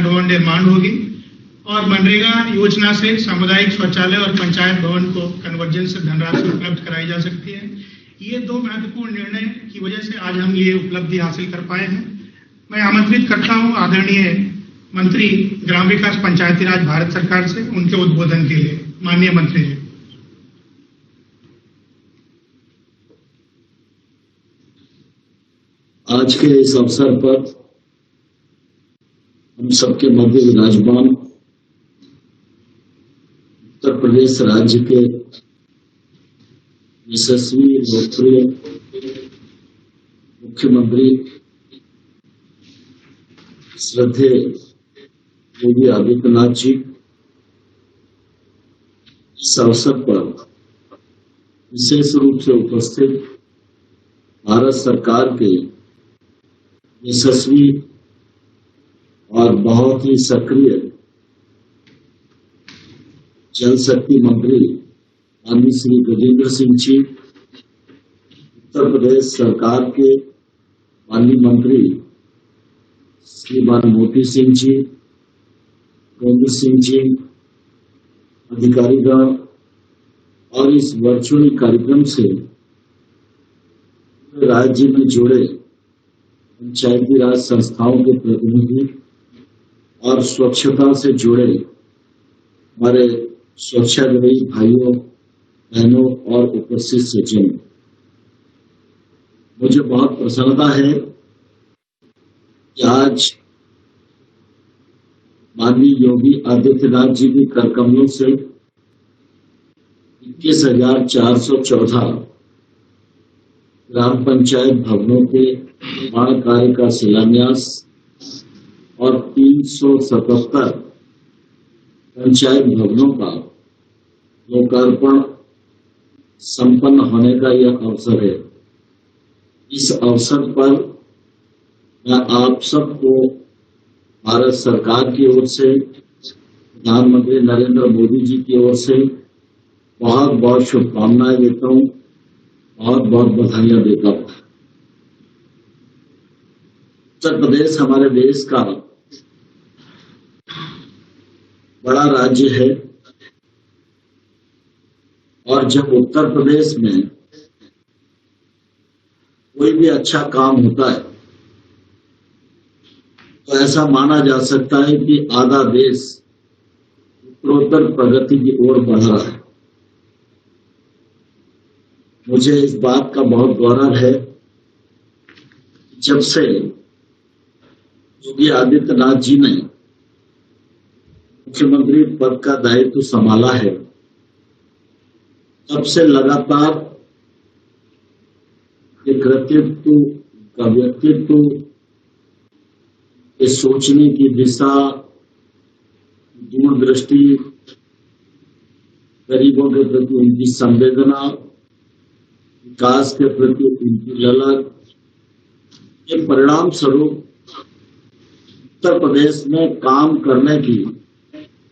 भवन निर्माण होगी और मनरेगा योजना से सामुदायिक शौचालय और पंचायत भवन को कन्वर्जेंस से धनराशि उपलब्ध कराई जा सकती है। ये दो महत्वपूर्ण निर्णय की वजह से आज हम ये उपलब्धि हासिल कर पाए हैं। मैं आमंत्रित करता हूं आदरणीय मंत्री ग्राम विकास पंचायती राज भारत सरकार से उनके उद्बोधन के लिए। माननीय मंत्री जी। आज के इस अवसर पर हम सबके मध्य विराजमान उत्तर प्रदेश राज्य के यशस्वी लोकप्रिय मुख्यमंत्री श्रद्धेय योगी आदित्यनाथ जी इस अवसर पर विशेष रूप से उपस्थित भारत सरकार के यशस्वी और बहुत ही सक्रिय जल शक्ति मंत्री माननीय श्री गजेंद्र सिंह जी, उत्तर प्रदेश सरकार के माननीय मंत्री श्रीमान मोती सिंह जी, गोविंद सिंह जी, अधिकारीगण और इस वर्चुअल कार्यक्रम से राज्य में जुड़े पंचायती राज संस्थाओं के प्रतिनिधि और स्वच्छता से जुड़े हमारे स्वच्छाग्रही भाइयों बहनों और उपस्थित सज्जनों, मुझे बहुत प्रसन्नता है कि आज माननीय योगी आदित्यनाथ जी के कर कमलों से 21,414 ग्राम पंचायत भवनों के निर्माण कार्य का शिलान्यास और 377 पंचायत भवनों का लोकार्पण संपन्न होने का यह अवसर है। इस अवसर पर मैं आप सबको भारत सरकार की ओर से, प्रधानमंत्री नरेंद्र मोदी जी की ओर से बहुत बहुत शुभकामनाएं देता हूँ, बहुत बहुत बधाइयां देता हूँ। उत्तर प्रदेश हमारे देश का बड़ा राज्य है और जब उत्तर प्रदेश में कोई भी अच्छा काम होता है तो ऐसा माना जा सकता है कि आधा देश उत्तरोत्तर प्रगति की ओर बढ़ रहा है। मुझे इस बात का बहुत गौरव है, जब से योगी आदित्यनाथ जी ने मुख्यमंत्री पद का दायित्व संभाला है, तब से लगातार कृतित्व का व्यक्तित्व के सोचने की दिशा, दूरदृष्टि, गरीबों के प्रति उनकी संवेदना, विकास के प्रति उनकी ललक के परिणाम स्वरूप उत्तर प्रदेश में काम करने की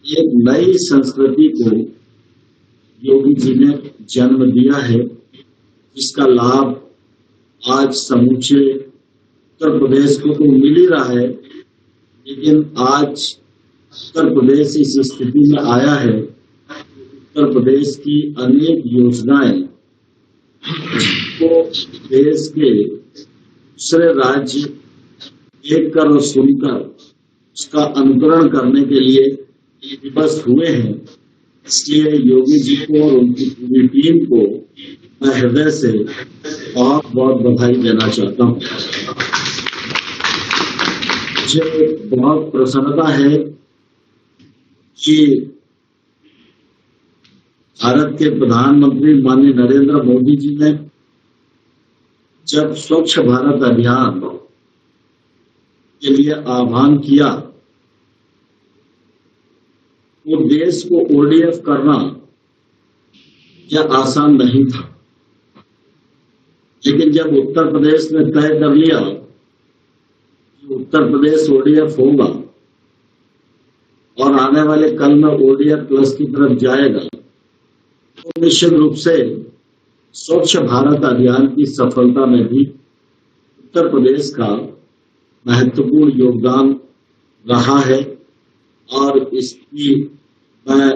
एक नई संस्कृति को योगी जी ने जन्म दिया है, जिसका लाभ आज समूचे उत्तर प्रदेश को तो मिल ही रहा है, लेकिन आज उत्तर प्रदेश इस स्थिति में आया है, उत्तर प्रदेश की अनेक योजनाएं को देश के दूसरे राज्य देखकर और सुनकर उसका अनुकरण करने के लिए विवश हुए हैं। इसलिए योगी जी को और उनकी पूरी टीम को मैं हृदय से बहुत बहुत बधाई देना चाहता हूँ। मुझे बहुत प्रसन्नता है कि भारत के प्रधानमंत्री माननीय नरेंद्र मोदी जी ने जब स्वच्छ भारत अभियान के लिए आह्वान किया, वो देश को ओडीएफ करना यह आसान नहीं था, लेकिन जब उत्तर प्रदेश ने तय कर लिया कि उत्तर प्रदेश ओडीएफ होगा और आने वाले कल में ओडीएफ प्लस की तरफ जाएगा, तो निश्चित रूप से स्वच्छ भारत अभियान की सफलता में भी उत्तर प्रदेश का महत्वपूर्ण योगदान रहा है और इसकी मैं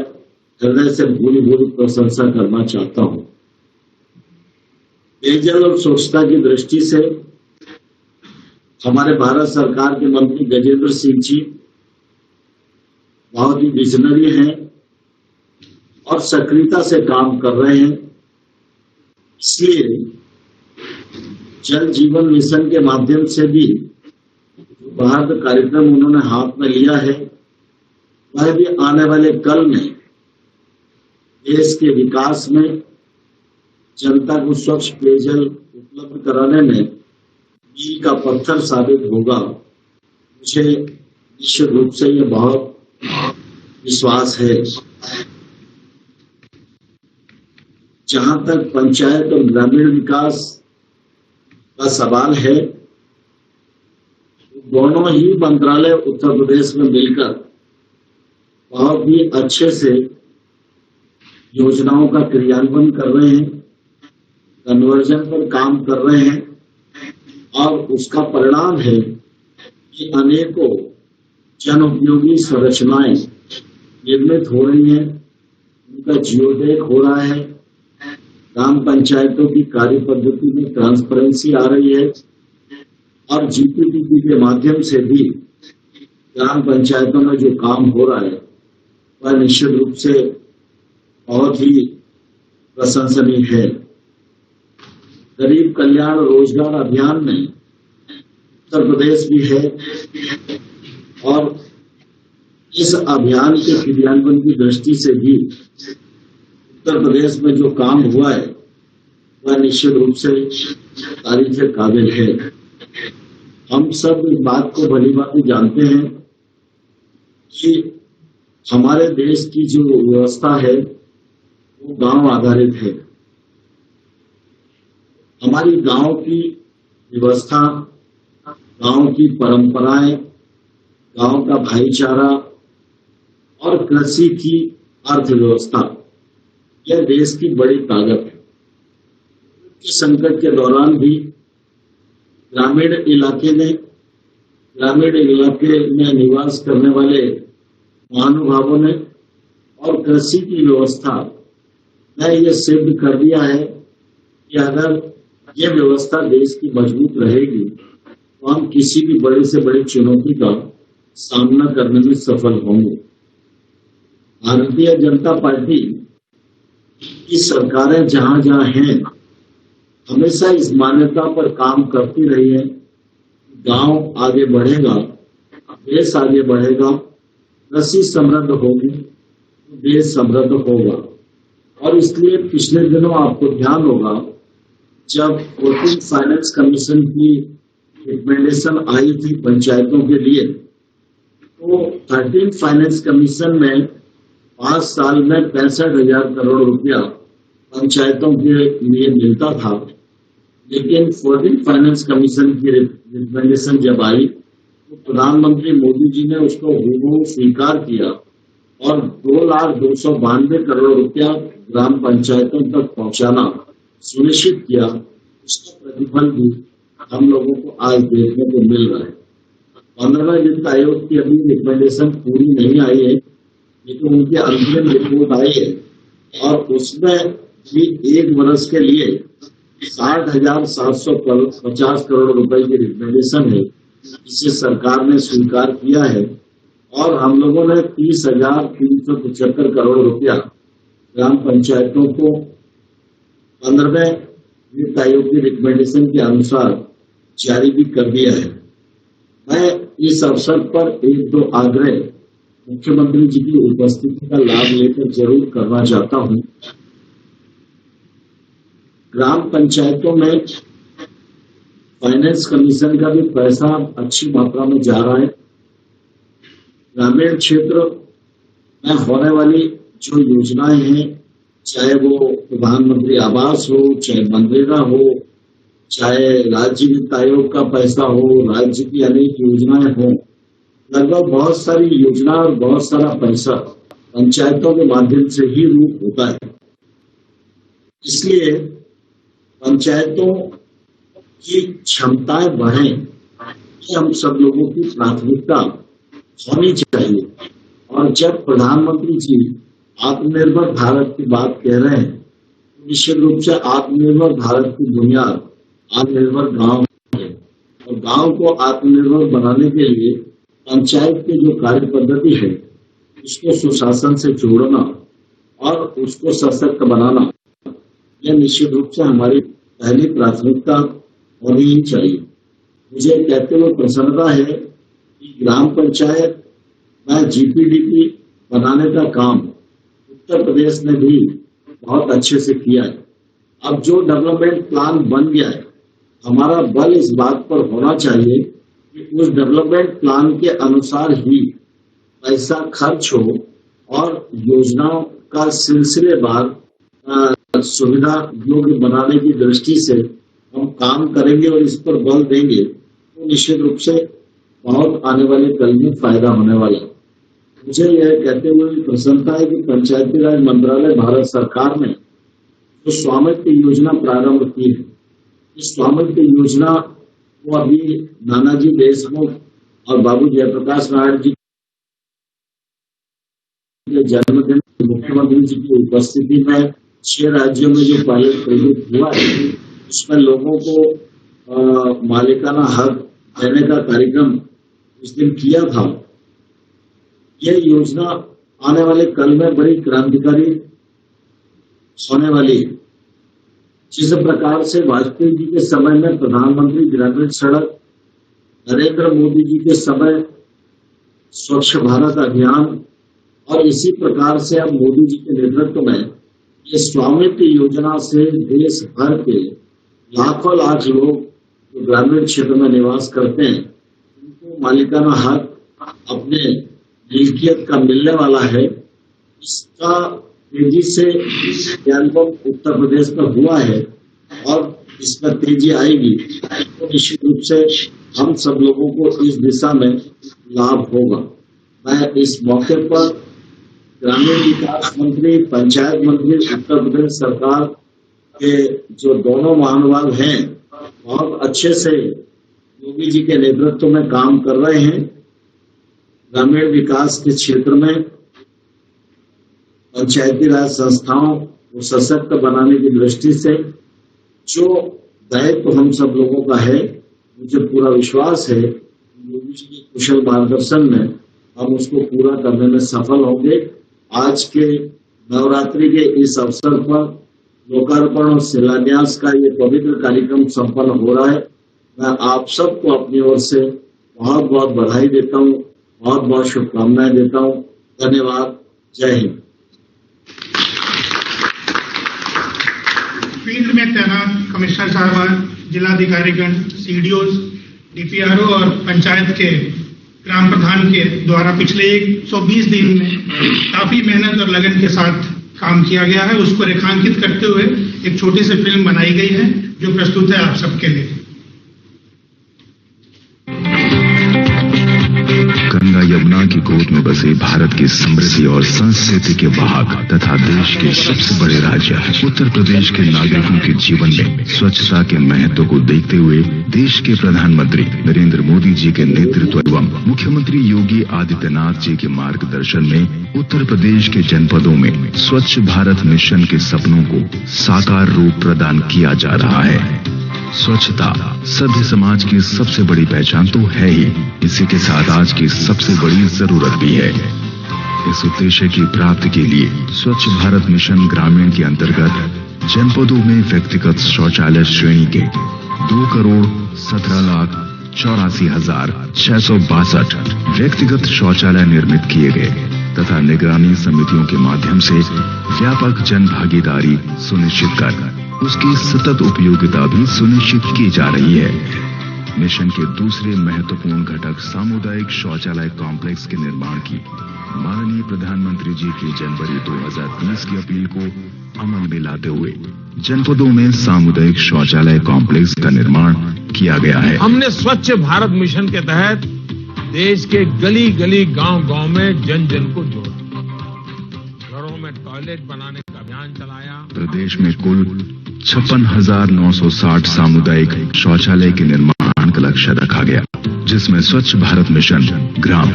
हृदय से भूरी भूरी प्रशंसा करना चाहता हूं। पेयजल और स्वच्छता की दृष्टि से हमारे भारत सरकार के मंत्री गजेंद्र सिंह जी बहुत ही विजनरी हैं और सक्रियता से काम कर रहे हैं। इसलिए जल जीवन मिशन के माध्यम से भी भारत कार्यक्रम उन्होंने हाथ में लिया है, वह भी आने वाले कल में देश के विकास में जनता को स्वच्छ पेयजल उपलब्ध कराने में मील का पत्थर साबित होगा। मुझे निश्चित रूप से ये बहुत विश्वास है। जहां तक पंचायत और ग्रामीण विकास का सवाल है, दोनों ही मंत्रालय उत्तर प्रदेश में मिलकर बहुत ही अच्छे से योजनाओं का क्रियान्वयन कर रहे हैं, कन्वर्जन पर काम कर रहे हैं और उसका परिणाम है कि अनेकों जन उपयोगी संरचनाएं निर्मित हो रही हैं, उनका जियोटेक हो रहा है, ग्राम पंचायतों की कार्य पद्धति में ट्रांसपेरेंसी आ रही है और जीपीडीपी के माध्यम से भी ग्राम पंचायतों में जो काम हो रहा है वह निश्चित रूप से बहुत ही प्रशंसनीय है। गरीब कल्याण रोजगार अभियान में उत्तर प्रदेश भी है और इस अभियान के क्रियान्वयन की दृष्टि से भी उत्तर प्रदेश में जो काम हुआ है वह निश्चित रूप से तारीफ के काबिल है। हम सब इस बात को भली भांति जानते हैं कि हमारे देश की जो व्यवस्था है वो गांव आधारित है। हमारी गांव की व्यवस्था, गांव की परंपराएं, गांव का भाईचारा और कृषि की अर्थव्यवस्था, यह देश की बड़ी ताकत है। इस संकट के दौरान भी ग्रामीण इलाके में निवास करने वाले महानुभावों ने और कृषि की व्यवस्था ने यह सिद्ध कर दिया है कि अगर यह व्यवस्था देश की मजबूत रहेगी तो हम किसी भी बड़ी से बड़ी चुनौती का सामना करने में सफल होंगे। भारतीय जनता पार्टी की सरकारें जहां जहां हैं हमेशा इस मान्यता पर काम करती रही है, गांव आगे बढ़ेगा, देश आगे बढ़ेगा, कृषि समृद्ध होगी, देश समृद्ध होगा। और इसलिए पिछले दिनों आपको ध्यान होगा जब 14 फाइनेंस कमीशन की रिकमेंडेशन आई थी पंचायतों के लिए, तो 13 फाइनेंस कमीशन में 5 साल में 65,000 करोड़ रुपया पंचायतों के लिए मिलता था, लेकिन 14 फाइनेंस कमीशन की रिकमेंडेशन जब आई तो प्रधानमंत्री मोदी जी ने उसको हूबहू स्वीकार किया और 2,292 करोड़ रुपया ग्राम पंचायतों तक पहुंचाना सुनिश्चित किया। उसका प्रतिफल भी हम लोगों को आज देखने को मिल रहा है। 15वें वित्त आयोग की अभी रिकमेंडेशन पूरी नहीं आई है, लेकिन उनकी अंतिम रिपोर्ट आई है और उसमें भी एक वर्ष के लिए 60,750 करोड़ रुपए की रिकमेंडेशन है, जिसे सरकार ने स्वीकार किया है और हम लोगों ने 30,375 करोड़ रुपया ग्राम पंचायतों को 15वें वित्त आयोग की रिकमेंडेशन के अनुसार जारी भी कर दिया है। मैं इस अवसर पर एक दो आग्रह मुख्यमंत्री जी की उपस्थिति का लाभ लेकर जरूर करना चाहता हूं। ग्राम पंचायतों में फाइनेंस कमीशन का भी पैसा अच्छी मात्रा में जा रहा है। ग्रामीण क्षेत्र में होने वाली जो योजनाएं हैं, चाहे वो प्रधानमंत्री आवास हो, चाहे मनरेगा हो, चाहे राज्य वित्त आयोग का पैसा हो, राज्य की अनेक योजनाएं हो, लगभग बहुत सारी योजना और बहुत सारा पैसा पंचायतों के माध्यम से ही रूप होता है। इसलिए पंचायतों की क्षमताएं बढ़े, ये हम सब लोगों की प्राथमिकता होनी चाहिए और जब प्रधानमंत्री जी आत्मनिर्भर भारत की बात कह रहे हैं, निश्चित रूप से आत्मनिर्भर भारत की बुनियाद आत्मनिर्भर गांव है। और गांव को आत्मनिर्भर बनाने के लिए पंचायत की जो कार्य पद्धति है उसको सुशासन से जोड़ना और उसको सशक्त बनाना, यह निश्चित रूप से हमारी पहली प्राथमिकता होनी ही चाहिए। मुझे कहते हुए प्रसन्नता है कि ग्राम पंचायत में जीपीडीपी बनाने का काम उत्तर प्रदेश ने भी बहुत अच्छे से किया है। अब जो डेवलपमेंट प्लान बन गया है, हमारा बल इस बात पर होना चाहिए कि उस डेवलपमेंट प्लान के अनुसार ही पैसा खर्च हो और योजनाओं का सिलसिलेवार सुविधा योग्य बनाने की दृष्टि से हम काम करेंगे और इस पर बल देंगे तो निश्चित रूप से बहुत आने वाले कल में फायदा होने वाला है। मुझे यह कहते हुए प्रसन्नता है कि पंचायती राज मंत्रालय भारत सरकार ने जो स्वामित्व योजना प्रारंभ की है, इस स्वामित्व योजना को अभी नानाजी देशमुख और बाबू जयप्रकाश नारायण जी के जन्मदिन मुख्यमंत्री जी की उपस्थिति में 6 राज्यों में जो पायलट प्रोजेक्ट हुआ है उसमें लोगों को मालिकाना हक देने का कार्यक्रम उस दिन किया था। यह योजना आने वाले कल में बड़ी क्रांतिकारी होने वाली है। जिस प्रकार से वाजपेयी जी के समय में प्रधानमंत्री ग्रामीण सड़क, नरेंद्र मोदी जी के समय स्वच्छ भारत अभियान और इसी प्रकार से अब मोदी जी के नेतृत्व में ये स्वामित्व योजना से देश भर के लाखों लाख लोग जो ग्रामीण क्षेत्र में निवास करते हैं उनको मालिकाना हक अपने मिल्कियत का मिलने वाला है। इसका तेजी से क्रियान्वयन उत्तर प्रदेश में हुआ है और इसमें तेजी आएगी तो निश्चित रूप से हम सब लोगों को इस दिशा में लाभ होगा। मैं इस मौके पर ग्रामीण विकास मंत्री, पंचायत मंत्री उत्तर प्रदेश सरकार के जो दोनों महानुभाव हैं बहुत अच्छे से योगी जी के नेतृत्व में काम कर रहे हैं। ग्रामीण विकास के क्षेत्र में पंचायती राज संस्थाओं को सशक्त बनाने की दृष्टि से जो दायित्व हम सब लोगों का है, मुझे पूरा विश्वास है योगी जी के कुशल मार्गदर्शन में हम उसको पूरा करने में सफल होंगे। आज के नवरात्रि के इस अवसर पर लोकार्पण और शिलान्यास का ये पवित्र कार्यक्रम संपन्न हो रहा है। मैं आप सबको अपनी ओर से बहुत बहुत बधाई देता हूँ, बहुत बहुत शुभकामनाएं देता हूँ। धन्यवाद। जय हिंद। फील्ड में तैनात कमिश्नर साहबान, जिलाधिकारीगण, सीडीओ, डीपीआरओ और पंचायत के ग्राम प्रधान के द्वारा पिछले 120 दिन में काफी मेहनत और लगन के साथ काम किया गया है, उसको रेखांकित करते हुए एक छोटी सी फिल्म बनाई गई है जो प्रस्तुत है आप सबके लिए। गंगा यमुना की गोद में बसे भारत की समृद्धि और संस्कृति के वाहक तथा देश के सबसे बड़े राज्य उत्तर प्रदेश के नागरिकों के जीवन में स्वच्छता के महत्व को देखते हुए देश के प्रधानमंत्री नरेंद्र मोदी जी के नेतृत्व एवं मुख्यमंत्री योगी आदित्यनाथ जी के मार्गदर्शन में उत्तर प्रदेश के जनपदों में स्वच्छ भारत मिशन के सपनों को साकार रूप प्रदान किया जा रहा है। स्वच्छता सभ्य समाज की सबसे बड़ी पहचान तो है ही, इसी के साथ आज की सबसे बड़ी जरूरत भी है। इस उद्देश्य की प्राप्ति के लिए स्वच्छ भारत मिशन ग्रामीण के अंतर्गत जनपदों में व्यक्तिगत शौचालय श्रेणी के 2,17,84,662 व्यक्तिगत शौचालय निर्मित किए गए तथा निगरानी समितियों के माध्यम से व्यापक जन भागीदारी सुनिश्चित कर उसकी सतत उपयोगिता भी सुनिश्चित की जा रही है। मिशन के दूसरे महत्वपूर्ण घटक सामुदायिक शौचालय कॉम्प्लेक्स के निर्माण की माननीय प्रधानमंत्री जी की जनवरी 2030 की अपील को अमल में लाते हुए जनपदों में सामुदायिक शौचालय कॉम्प्लेक्स का निर्माण किया गया है। हमने स्वच्छ भारत मिशन के तहत देश के गली गली गांव-गांव में जन जन को जोड़ा, घरों में टॉयलेट बनाने का अभियान चलाया। प्रदेश में कुल 56,960 सामुदायिक शौचालय के निर्माण का लक्ष्य रखा गया, जिसमें स्वच्छ भारत मिशन ग्राम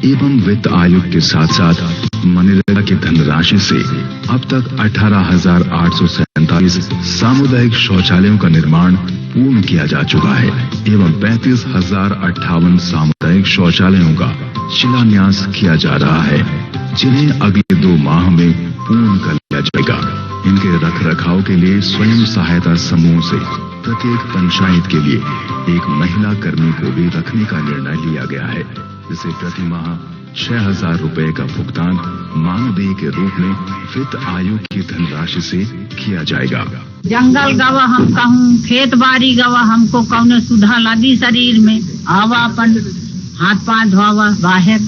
एवं वित्त आयोग के साथ साथ मनरेगा की धनराशि से अब तक 18,847 सामुदायिक शौचालयों का निर्माण पूर्ण किया जा चुका है एवं 35,058 सामुदायिक शौचालयों का शिलान्यास किया जा रहा है, जिन्हें अगले 2 माह में पूर्ण कर लिया जाएगा। इनके रखरखाव के लिए स्वयं सहायता समूह से प्रत्येक पंचायत के लिए एक महिला कर्मी को भी रखने का निर्णय लिया गया है, जिसे प्रति माह 6,000 रुपए का भुगतान मानदेय के रूप में वित्त आयोग की धनराशि से किया जाएगा। जंगल गवा हम कहूँ, खेत बाड़ी गवा हमको कौन सुधा लगी शरीर में, आवा अपन हाथ पांव धोवा बाहर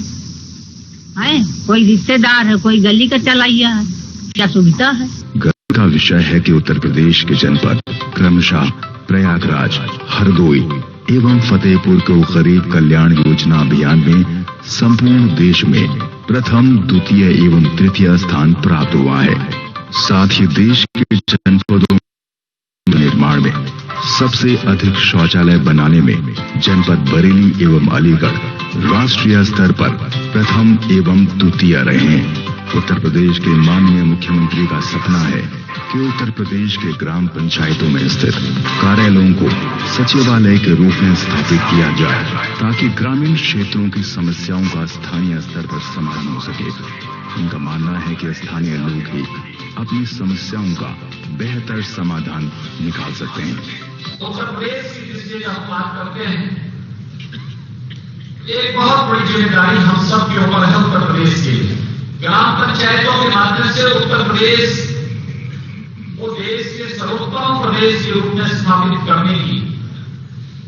है, कोई रिश्तेदार है, कोई गली का चलाइया है, क्या सुविधा है। गर्व का विषय है कि उत्तर प्रदेश के जनपद क्रमशः प्रयागराज, हरदोई एवं फतेहपुर को गरीब कल्याण योजना अभियान में संपूर्ण देश में प्रथम, द्वितीय एवं तृतीय स्थान प्राप्त हुआ है। साथ ही देश के जनपदों निर्माण में सबसे अधिक शौचालय बनाने में जनपद बरेली एवं अलीगढ़ राष्ट्रीय स्तर पर प्रथम एवं द्वितीय रहे हैं। उत्तर प्रदेश के माननीय मुख्यमंत्री का सपना है कि उत्तर प्रदेश के ग्राम पंचायतों में स्थित कार्यालयों को सचिवालय के रूप में स्थापित किया जाए, ताकि ग्रामीण क्षेत्रों की समस्याओं का स्थानीय स्तर पर समाधान हो सके। उनका मानना है कि स्थानीय लोग ही अपनी समस्याओं का बेहतर समाधान निकाल सकते हैं। उत्तर प्रदेश की दृष्टि से हम बात करते हैं, एक बहुत बड़ी जिम्मेदारी हम सब के ऊपर है उत्तर प्रदेश के लिए। ग्राम पंचायतों के माध्यम से उत्तर प्रदेश को देश के सर्वोत्तम प्रदेश के रूप में स्थापित करने की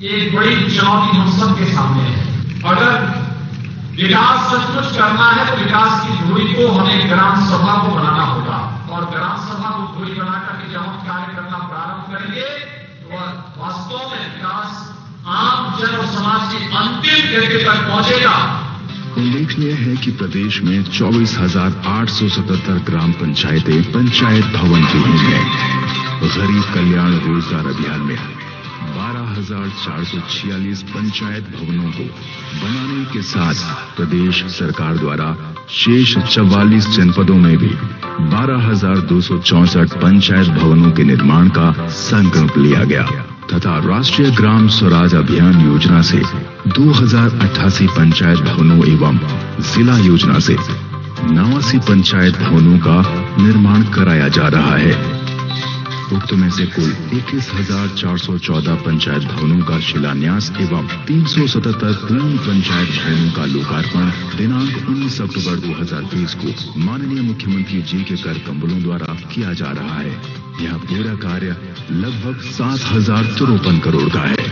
एक बड़ी चुनौती हम सबके सामने है। अगर विकास सचमुच करना है तो विकास की धुरी को हमें ग्राम सभा को बनाना होगा, और ग्राम सभा को धुरी बनाकर के जब हम कार्य करना प्रारंभ करेंगे तो वास्तव में विकास आम जन और समाज की अंतिम व्यक्ति तक पहुंचेगा। उल्लेखनीय है कि प्रदेश में 24,877 ग्राम पंचायतें पंचायत भवन विहीन हैं। गरीब कल्याण रोजगार अभियान में 12,446 पंचायत भवनों को बनाने के साथ प्रदेश सरकार द्वारा शेष 44 जनपदों में भी 12,264 पंचायत भवनों के निर्माण का संकल्प लिया गया तथा राष्ट्रीय ग्राम स्वराज अभियान योजना से 2,088 पंचायत भवनों एवं जिला योजना से 89 पंचायत भवनों का निर्माण कराया जा रहा है। उक्त में से कुल 21,414 पंचायत भवनों का शिलान्यास एवं 377 पूर्ण पंचायत भवनों का लोकार्पण दिनांक 19 अक्टूबर 2020 को माननीय मुख्यमंत्री जी के कर कमलों द्वारा किया जा रहा है। यह पूरा कार्य लगभग 7,053 करोड़ का है।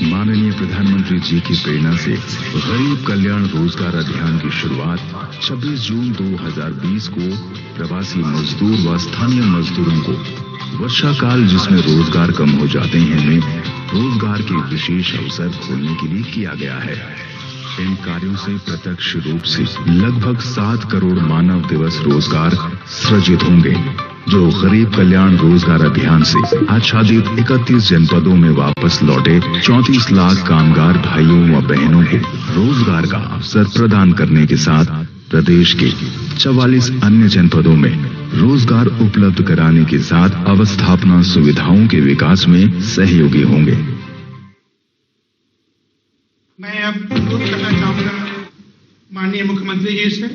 माननीय प्रधानमंत्री जी की प्रेरणा से गरीब कल्याण रोजगार अभियान की शुरुआत 26 जून 2020 को प्रवासी मजदूर व स्थानीय मजदूरों को वर्षा काल जिसमें रोजगार कम हो जाते हैं में रोजगार के विशेष अवसर खोलने के लिए किया गया है। इन कार्यों से प्रत्यक्ष रूप से लगभग 7 करोड़ मानव दिवस रोजगार सृजित होंगे, जो गरीब कल्याण रोजगार अभियान से आच्छादित 31 जनपदों में वापस लौटे 34 लाख कामगार भाइयों व बहनों को रोजगार का अवसर प्रदान करने के साथ प्रदेश के 44 अन्य जनपदों में रोजगार उपलब्ध कराने के साथ अवस्थापना सुविधाओं के विकास में सहयोगी होंगे। मैं अब अनुरोध करना चाहूंगा माननीय मुख्यमंत्री जी से